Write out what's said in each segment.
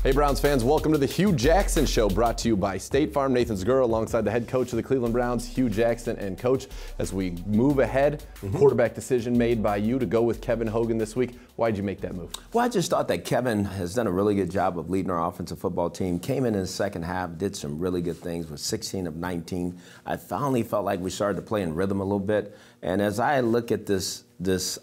Hey Browns fans, welcome to the Hue Jackson Show, brought to you by State Farm. Nathan Zgura alongside the head coach of the Cleveland Browns, Hue Jackson. And coach, as we move ahead, quarterback decision made by you to go with Kevin Hogan this week. Why'd you make that move? Well, I just thought that Kevin has done a really good job of leading our offensive football team. Came in the second half, did some really good things with 16 of 19. I finally felt like we started to play in rhythm a little bit. And as I look at this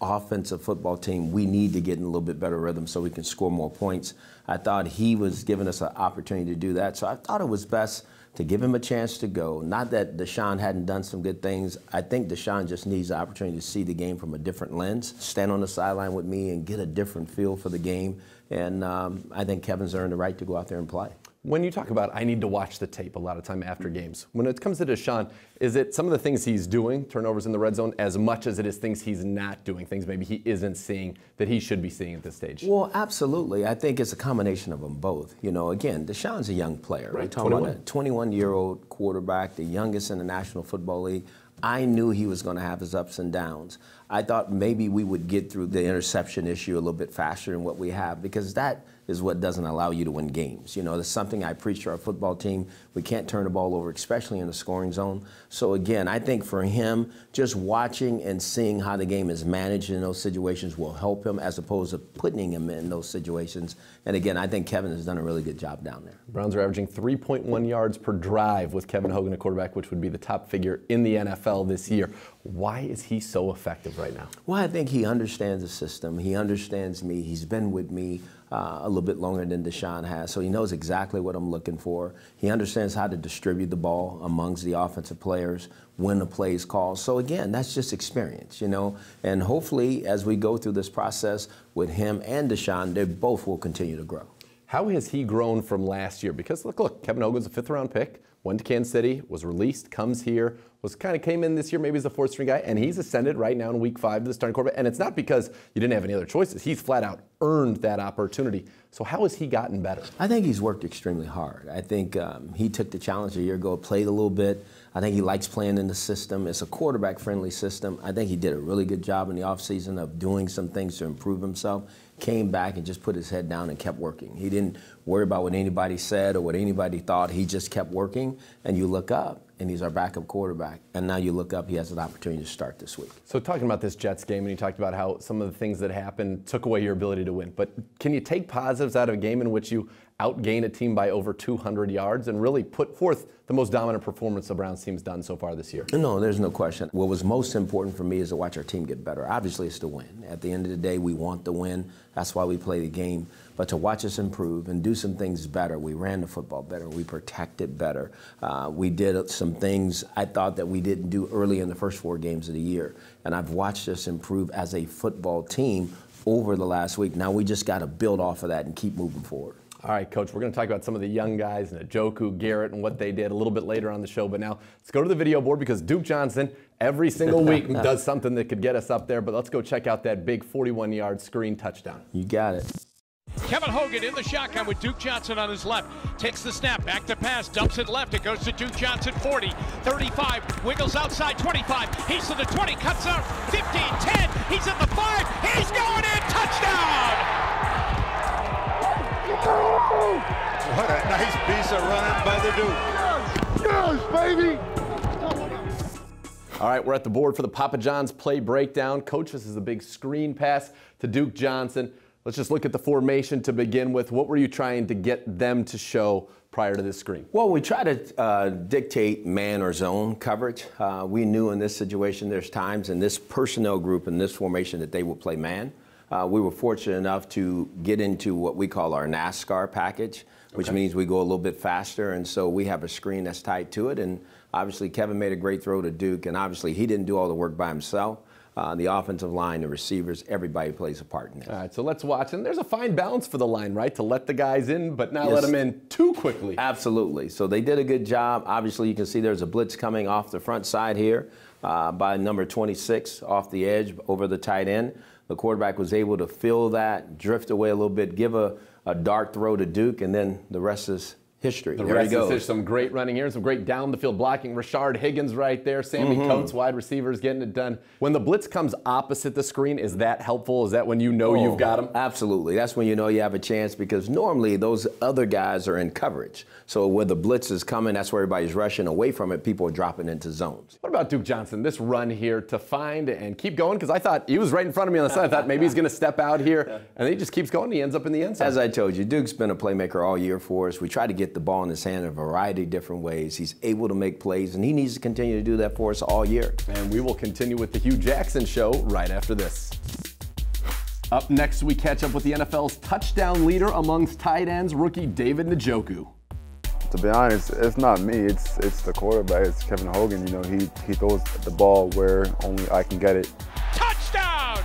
offensive football team, we need to get in a little bit better rhythm so we can score more points. I thought he was giving us an opportunity to do that. So I thought it was best to give him a chance to go. Not that Deshaun hadn't done some good things. I think Deshaun just needs the opportunity to see the game from a different lens, stand on the sideline with me and get a different feel for the game. And I think Kevin's earned the right to go out there and play. When you talk about I need to watch the tape a lot of time after games, when it comes to Deshaun, is it some of the things he's doing, turnovers in the red zone, as much as it is things he's not doing, things maybe he isn't seeing that he should be seeing at this stage? Well, absolutely. I think it's a combination of them both. You know, again, Deshaun's a young player. Right, We're talking about a 21-year-old quarterback, the youngest in the National Football League. I knew he was going to have his ups and downs. I thought maybe we would get through the interception issue a little bit faster than what we have, because that is what doesn't allow you to win games. You know, that's something I preach to our football team. We can't turn the ball over, especially in the scoring zone. So again, I think for him, just watching and seeing how the game is managed in those situations will help him, as opposed to putting him in those situations. And again, I think Kevin has done a really good job down there. Browns are averaging 3.1 yards per drive with Kevin Hogan at quarterback, which would be the top figure in the NFL this year. Why is he so effective right now? Well, I think he understands the system. He understands me. He's been with me a little bit longer than Deshaun has, so he knows exactly what I'm looking for. He understands how to distribute the ball amongst the offensive players when the play's called. So again, that's just experience, you know. And hopefully, as we go through this process with him and Deshaun, they both will continue to grow. How has he grown from last year? Because look, Kevin Hogan's a fifth-round pick, went to Kansas City, was released, comes here, came in this year maybe as a fourth-string guy, and he's ascended right now in Week 5 to the starting quarterback. And it's not because you didn't have any other choices. He's flat out earned that opportunity. So how has he gotten better? I think he's worked extremely hard. I think he took the challenge a year ago, played a little bit. I think he likes playing in the system. It's a quarterback-friendly system. I think he did a really good job in the offseason of doing some things to improve himself. Came back and just put his head down and kept working. He didn't worry about what anybody said or what anybody thought. He just kept working, and you look up, and he's our backup quarterback. And now you look up, he has an opportunity to start this week. So talking about this Jets game, and you talked about how some of the things that happened took away your ability to win. But can you take positives out of a game in which you outgain a team by over 200 yards and really put forth the most dominant performance the Browns team's done so far this year? No, there's no question. What was most important for me is to watch our team get better. Obviously, it's to win. At the end of the day, we want to win. That's why we play the game. But to watch us improve and do some things better. We ran the football better. We protected better. We did some things I thought that we didn't do early in the first 4 games of the year. And I've watched us improve as a football team over the last week. Now we just got to build off of that and keep moving forward. All right, Coach, we're going to talk about some of the young guys, Njoku, Garrett, and what they did a little bit later on the show. But now let's go to the video board, because Duke Johnson every single week does something that could get us up there. But let's go check out that big 41-yard screen touchdown. You got it. Kevin Hogan in the shotgun with Duke Johnson on his left. Takes the snap, back to pass, dumps it left. It goes to Duke Johnson, 40, 35, wiggles outside, 25. He's to the 20, cuts out, 15, 10. He's at the 5. He's going in, touchdown! What a nice piece of running by the Duke. Yes, baby! All right, we're at the board for the Papa John's play breakdown. Coach, this is a big screen pass to Duke Johnson. Let's just look at the formation to begin with. What were you trying to get them to show prior to this screen? Well, we try to dictate man or zone coverage. We knew in this situation there's times in this personnel group in this formation that they will play man. We were fortunate enough to get into what we call our NASCAR package, which means we go a little bit faster, and so we have a screen that's tied to it. And obviously Kevin made a great throw to Duke, and obviously he didn't do all the work by himself. The offensive line, the receivers, everybody plays a part in this. All right, so let's watch. And there's a fine balance for the line, right? To let the guys in, but not let them in too quickly. Absolutely. So they did a good job. Obviously, you can see there's a blitz coming off the front side here by number 26 off the edge over the tight end. The quarterback was able to feel that, drift away a little bit, give a dart throw to Duke, and then the rest is history. The there rest he goes. There's some great running here, some great down the field blocking. Rashard Higgins right there. Sammy Coates, wide receivers, getting it done. When the blitz comes opposite the screen, is that helpful? Is that when you know you've got them? Absolutely. That's when you know you have a chance, because normally those other guys are in coverage. So where the blitz is coming, that's where everybody's rushing away from it. People are dropping into zones. What about Duke Johnson? This run here to find and keep going, because I thought he was right in front of me on the side. I thought maybe he's going to step out here, and he just keeps going. He ends up in the end zone. As I told you, Duke's been a playmaker all year for us. We try to get the ball in his hand in a variety of different ways. He's able to make plays, and he needs to continue to do that for us all year. And we will continue with the Hue Jackson Show right after this. Up next, we catch up with the NFL's touchdown leader amongst tight ends, rookie David Njoku. To be honest, it's not me. It's the quarterback. It's Kevin Hogan. You know, he throws the ball where only I can get it. Touchdown!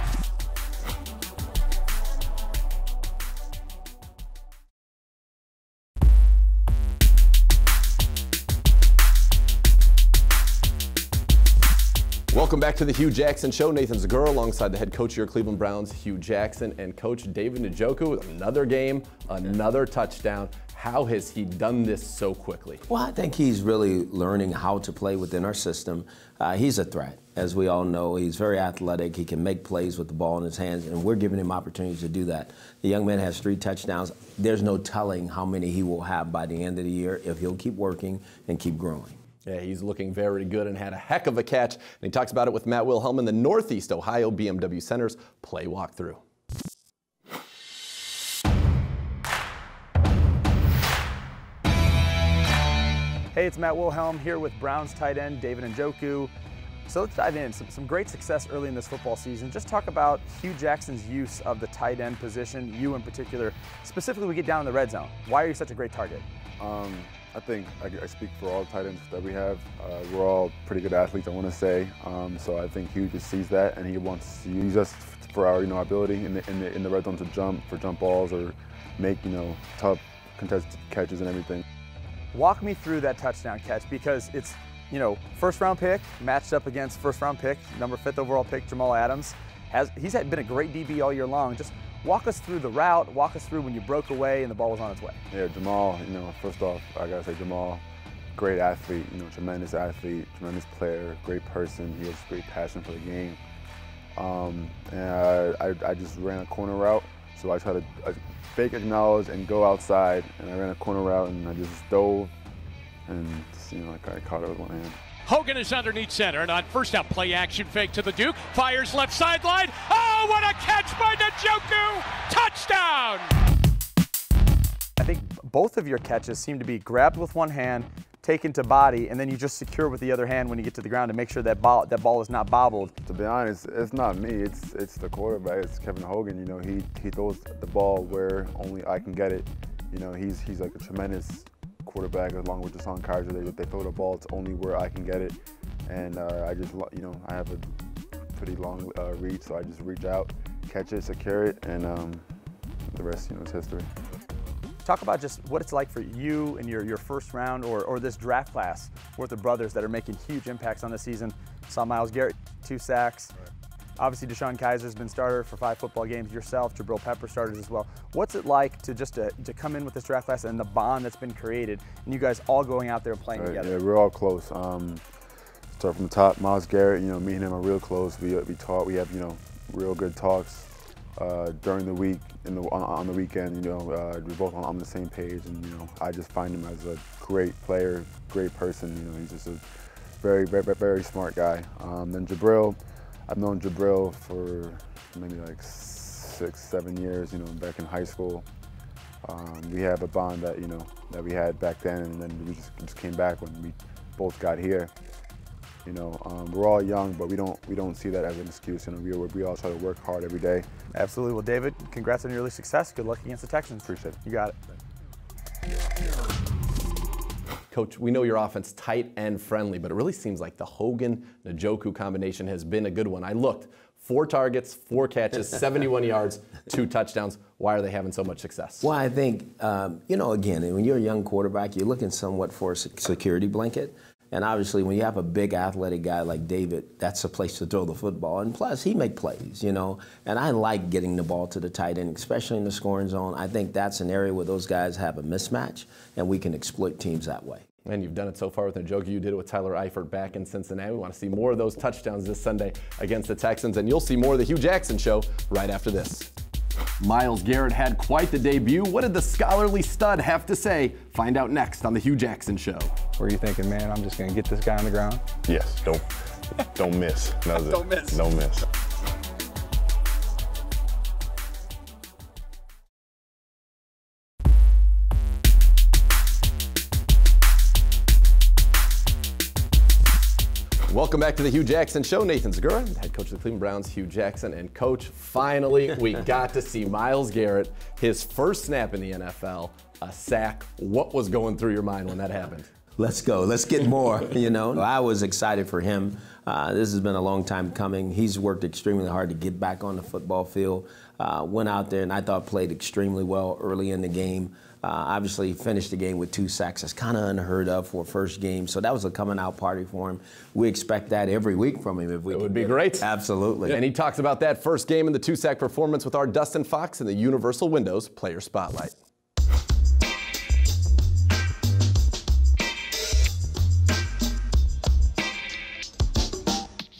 Welcome back to the Hue Jackson Show. Nathan Zagura alongside the head coach of your Cleveland Browns, Hue Jackson, and Coach David Njoku. Another game, another touchdown. How has he done this so quickly? Well, I think he's really learning how to play within our system. He's a threat. As we all know, he's very athletic. He can make plays with the ball in his hands, and we're giving him opportunities to do that. The young man has 3 touchdowns. There's no telling how many he will have by the end of the year if he'll keep working and keep growing. Yeah, he's looking very good and had a heck of a catch. And he talks about it with Matt Wilhelm in the Northeast Ohio BMW Center's play walkthrough. Hey, it's Matt Wilhelm here with Browns tight end David Njoku. So let's dive in. Some great success early in this football season. Just talk about Hue Jackson's use of the tight end position, you in particular. Specifically, we get down in the red zone. Why are you such a great target? I think I speak for all tight ends that we have. We're all pretty good athletes, I want to say. So I think Hue just sees that, and he wants to use us for our, our ability in the red zone to jump balls or make, tough contested catches and everything. Walk me through that touchdown catch, because it's, first round pick matched up against first round pick, number 5th overall pick, Jamal Adams. He's been a great DB all year long. Just walk us through the route, walk us through when you broke away and the ball was on its way. Yeah, Jamal, first off, I gotta say Jamal, great athlete, tremendous athlete, tremendous player, great person. He has great passion for the game. And I just ran a corner route, so I tried to fake acknowledge and go outside, and I ran a corner route and I just dove, and I caught it with one hand. Hogan is underneath center, and on first out, play action fake to the Duke. Fires left sideline. Oh, what a catch by Njoku! Touchdown! I think both of your catches seem to be grabbed with one hand, taken to body, and then you just secure with the other hand when you get to the ground to make sure that ball is not bobbled. To be honest, it's not me. It's the quarterback. It's Kevin Hogan. He throws the ball where only I can get it. He's like a tremendous quarterback, along with Jason Kaiser. They throw the ball, it's only where I can get it, and I just I have a pretty long reach, so I just reach out, catch it, secure it, and the rest is history. Talk about just what it's like for you and your first round or this draft class worth of brothers that are making huge impacts on the season. Saw Myles Garrett, 2 sacks. Right. Obviously, Deshaun Kaiser's been starter for 5 football games. Yourself, Jabril Pepper starters as well. What's it like to come in with this draft class and the bond that's been created, and you guys all going out there and playing together? Yeah, we're all close. Start from the top. Myles Garrett, me and him are real close. We talk. We have real good talks during the week. On the weekend, we're both on the same page, and I just find him as a great player, great person. He's just a very, very, very smart guy. Then Jabril. I've known Jabril for maybe like 6-7 years, back in high school. We have a bond that, that we had back then, and then we just came back when we both got here. We're all young, but we don't see that as an excuse. We all try to work hard every day. Absolutely. Well, David, congrats on your early success. Good luck against the Texans. Appreciate it. You got it. Coach, we know your offense tight and friendly, but it really seems like the Hogan-Njoku combination has been a good one. I looked, 4 targets, 4 catches, 71 yards, 2 touchdowns. Why are they having so much success? Well, I think, again, when you're a young quarterback, you're looking somewhat for a security blanket. And obviously, when you have a big athletic guy like David, that's the place to throw the football. And plus, he make plays, you know. And I like getting the ball to the tight end, especially in the scoring zone. I think that's an area where those guys have a mismatch, and we can exploit teams that way. And you've done it so far with Njoku. You did it with Tyler Eifert back in Cincinnati. We want to see more of those touchdowns this Sunday against the Texans. And you'll see more of the Hue Jackson Show right after this. Myles Garrett had quite the debut. What did the scholarly stud have to say? Find out next on the Hue Jackson Show. Were you thinking, man, I'm just going to get this guy on the ground? Yes, don't miss. Don't miss. Don't miss. Welcome back to the Hue Jackson Show. Nathan Segura, the head coach of the Cleveland Browns, Hue Jackson, and coach, finally we got to see Myles Garrett, his first snap in the NFL, a sack. What was going through your mind when that happened? Let's go. Let's get more, you know. I was excited for him. This has been a long time coming. He's worked extremely hard to get back on the football field. Went out there and I thought played extremely well early in the game. Obviously finished the game with 2 sacks. That's kind of unheard of for a first game. So that was a coming out party for him. We expect that every week from him. If we It would be great. Absolutely. And he talks about that first game and the 2-sack performance with our Dustin Fox in the Universal Windows Player Spotlight.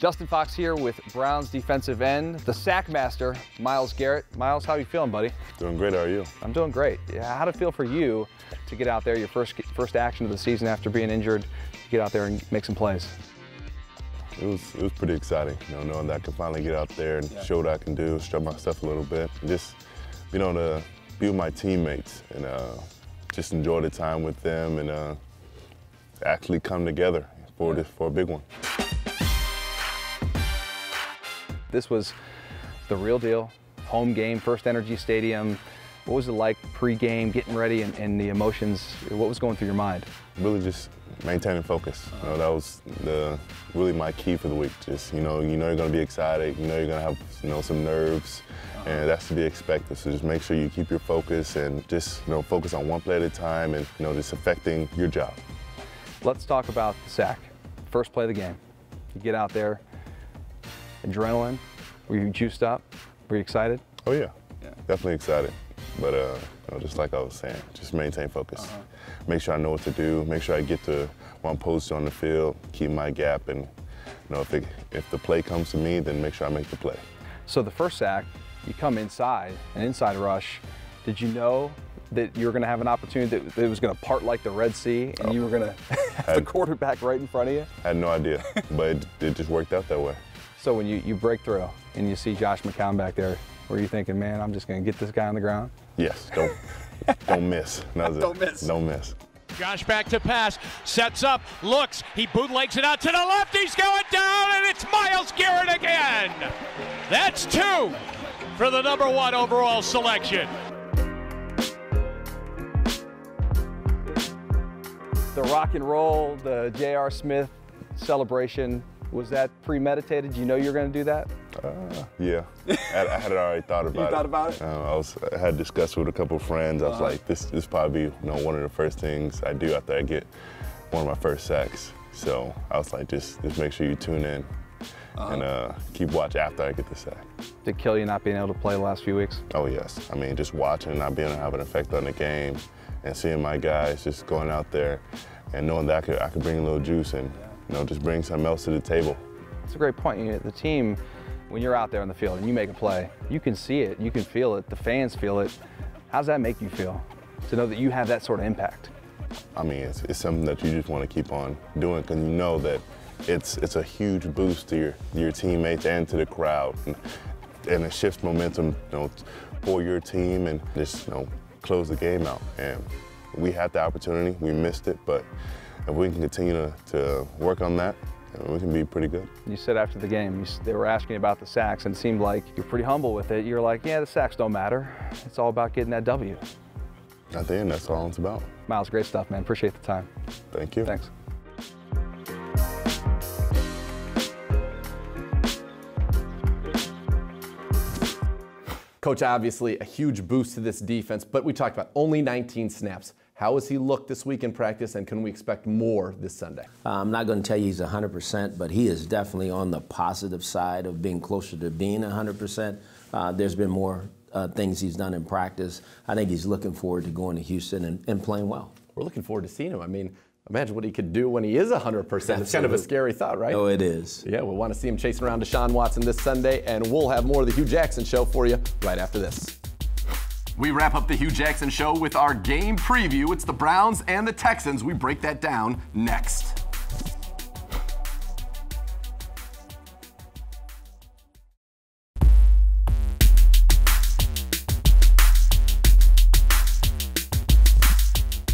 Dustin Fox here with Browns defensive end, the sack master, Myles Garrett. Myles, how you feeling, buddy? Doing great. How are you? I'm doing great. Yeah, how'd it feel for you to get out there, your first action of the season after being injured, get out there and make some plays? It was pretty exciting, you know, knowing that I could finally get out there and show what I can do, show my stuff a little bit, and just being able to be with my teammates and just enjoy the time with them and actually come together for a big one. This was the real deal, home game, First Energy Stadium. What was it like pre-game, getting ready, and the emotions? What was going through your mind? Really just maintaining focus. You know, that was really my key for the week. Just, you know you're going to be excited, you know you're going to have, you know, some nerves, and that's to be expected. So just make sure you keep your focus and just, you know, focus on one play at a time and, you know, just affecting your job. Let's talk about the sack. First play of the game. You get out there, adrenaline. Were you juiced up? Were you excited? Oh yeah. Definitely excited. But you know, just like I was saying, just maintain focus. Make sure I know what to do. Make sure I get to one post on the field, keep my gap, and you know, if the play comes to me, then make sure I make the play. So the first sack, you come inside, an inside rush. Did you know that you were going to have an opportunity that it was going to part like the Red Sea, and you were going to have the quarterback right in front of you? I had no idea, but it just worked out that way. So when you break through and you see Josh McCown back there, were you thinking, man, I'm just going to get this guy on the ground? Yes, don't miss. Don't miss. Don't miss. Josh back to pass, sets up, looks, he bootlegs it out to the left, he's going down, and it's Myles Garrett again. That's 2 for the #1 overall selection. The rock and roll, the J.R. Smith celebration, was that premeditated? You know you were going to do that? Yeah, I had already thought about it. You thought about it? I had discussed with a couple of friends. I was like, this probably, you know, one of the first things I do after I get one of my first sacks. So I was like, just make sure you tune in and keep watch after I get the sack. Did it kill you not being able to play the last few weeks? Oh yes, I mean, just watching and not being able to have an effect on the game, and seeing my guys just going out there and knowing that I could bring a little juice and, you know, just bring something else to the table. It's a great point. The team, when you're out there on the field and you make a play, you can see it, you can feel it, the fans feel it. How does that make you feel to know that you have that sort of impact? I mean, it's something that you just want to keep on doing because you know that it's a huge boost to your teammates and to the crowd, and it shifts momentum, you know, for your team and just, you know, close the game out. And we had the opportunity, we missed it, but if we can continue to work on that, we can be pretty good. You said after the game, they were asking about the sacks, and it seemed like you're pretty humble with it. You're like, yeah, the sacks don't matter. It's all about getting that W. At the end, that's all it's about. Myles, great stuff, man. Appreciate the time. Thank you. Thanks. Coach, obviously a huge boost to this defense, but we talked about only 19 snaps. How has he looked this week in practice, and can we expect more this Sunday? I'm not going to tell you he's 100%, but he is definitely on the positive side of being closer to being 100%. There's been more things he's done in practice. I think he's looking forward to going to Houston and playing well. We're looking forward to seeing him. I mean, imagine what he could do when he is 100%. Absolutely. It's kind of a scary thought, right? Oh, it is. Yeah, we'll want to see him chasing around Deshaun Watson this Sunday, and we'll have more of the Hue Jackson Show for you right after this. We wrap up the Hue Jackson Show with our game preview. It's the Browns and the Texans. We break that down next.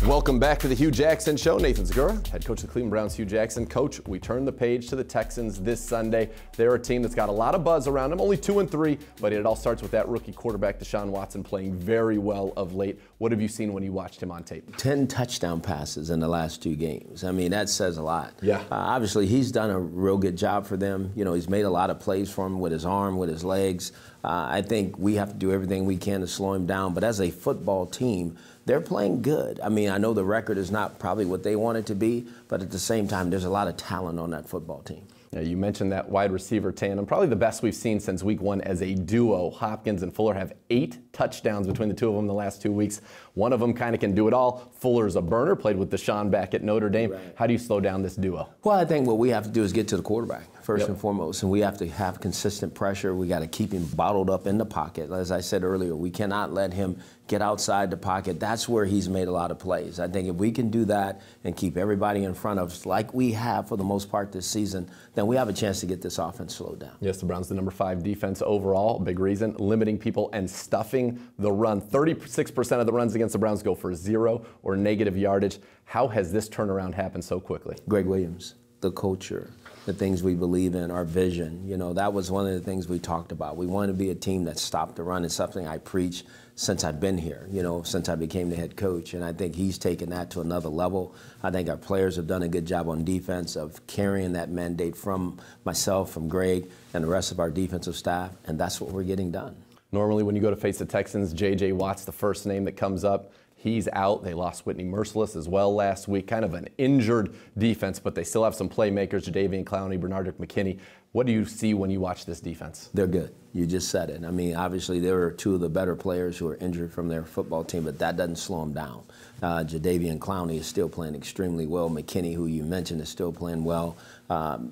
Welcome back to the Hue Jackson Show. Nathan Segura, head coach of the Cleveland Browns. Hue Jackson. Coach, we turn the page to the Texans this Sunday. They're a team that's got a lot of buzz around them, only 2-3, but it all starts with that rookie quarterback, Deshaun Watson, playing very well of late. What have you seen when you watched him on tape? 10 touchdown passes in the last 2 games. I mean, that says a lot. Yeah. Obviously, he's done a real good job for them. You know, he's made a lot of plays for him with his arm, with his legs. I think we have to do everything we can to slow him down. But as a football team, they're playing good. I mean, I know the record is not probably what they want it to be, but at the same time, there's a lot of talent on that football team. Yeah, you mentioned that wide receiver tandem, probably the best we've seen since week 1 as a duo. Hopkins and Fuller have 8 touchdowns between the two of them the last 2 weeks. One of them kind of can do it all. Fuller's a burner, played with Deshaun back at Notre Dame. Right. How do you slow down this duo? Well, I think what we have to do is get to the quarterback first and foremost, and we have to have consistent pressure. We got to keep him bottled up in the pocket. As I said earlier, we cannot let him get outside the pocket. That's where he's made a lot of plays. I think if we can do that and keep everybody in front of us like we have for the most part this season, then we have a chance to get this offense slowed down. Yes, the Browns, the number 5 defense overall. Big reason, limiting people and stuffing the run. 36% of the runs against the Browns go for 0 or negative yardage. How has this turnaround happened so quickly? Greg Williams, the culture, the things we believe in, our vision. You know, that was one of the things we talked about. We wanted to be a team that stopped the run. It's something I preach since I've been here, you know, since I became the head coach. And I think he's taken that to another level. I think our players have done a good job on defense of carrying that mandate from myself, from Greg, and the rest of our defensive staff, and that's what we're getting done. Normally when you go to face the Texans, J.J. Watt's the first name that comes up. He's out. They lost Whitney Merciless as well last week. Kind of an injured defense, but they still have some playmakers, Jadeveon Clowney, Bernardrick McKinney. What do you see when you watch this defense? They're good. You just said it. I mean, obviously, there are 2 of the better players who are injured from their football team, but that doesn't slow them down. Jadeveon Clowney is still playing extremely well. McKinney, who you mentioned, is still playing well.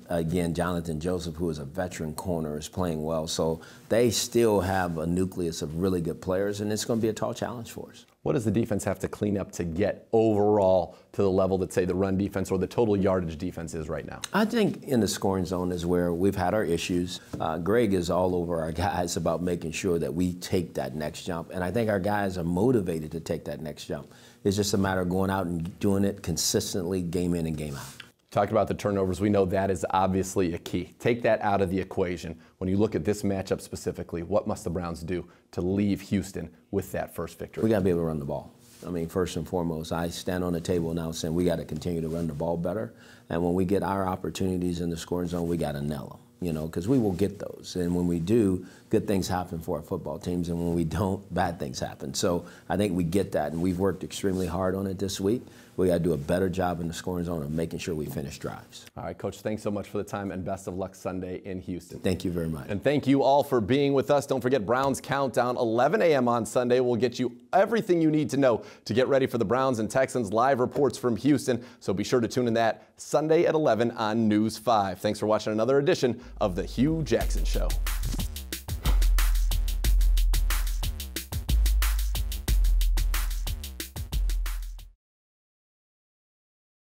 Again, Jonathan Joseph, who is a veteran corner, is playing well. So they still have a nucleus of really good players, and it's going to be a tall challenge for us. What does the defense have to clean up to get overall to the level that, say, the run defense or the total yardage defense is right now? I think in the scoring zone is where we've had our issues. Greg is all over our guys about making sure that we take that next jump, and I think our guys are motivated to take that next jump. It's just a matter of going out and doing it consistently, game in and game out. Talked about the turnovers. We know that is obviously a key. Take that out of the equation. When you look at this matchup specifically, what must the Browns do to leave Houston with that first victory? We got to be able to run the ball. I mean, first and foremost, I stand on the table now saying we got to continue to run the ball better. And when we get our opportunities in the scoring zone, we got to nail them. You know, because we will get those. And when we do, good things happen for our football teams. And when we don't, bad things happen. So I think we get that. And we've worked extremely hard on it this week. We got to do a better job in the scoring zone of making sure we finish drives. All right, Coach, thanks so much for the time, and best of luck Sunday in Houston. Thank you very much. And thank you all for being with us. Don't forget Browns Countdown, 11 a.m. on Sunday. We'll get you everything you need to know to get ready for the Browns and Texans live reports from Houston. So be sure to tune in that Sunday at 11 on News 5. Thanks for watching another edition of the Hue Jackson Show.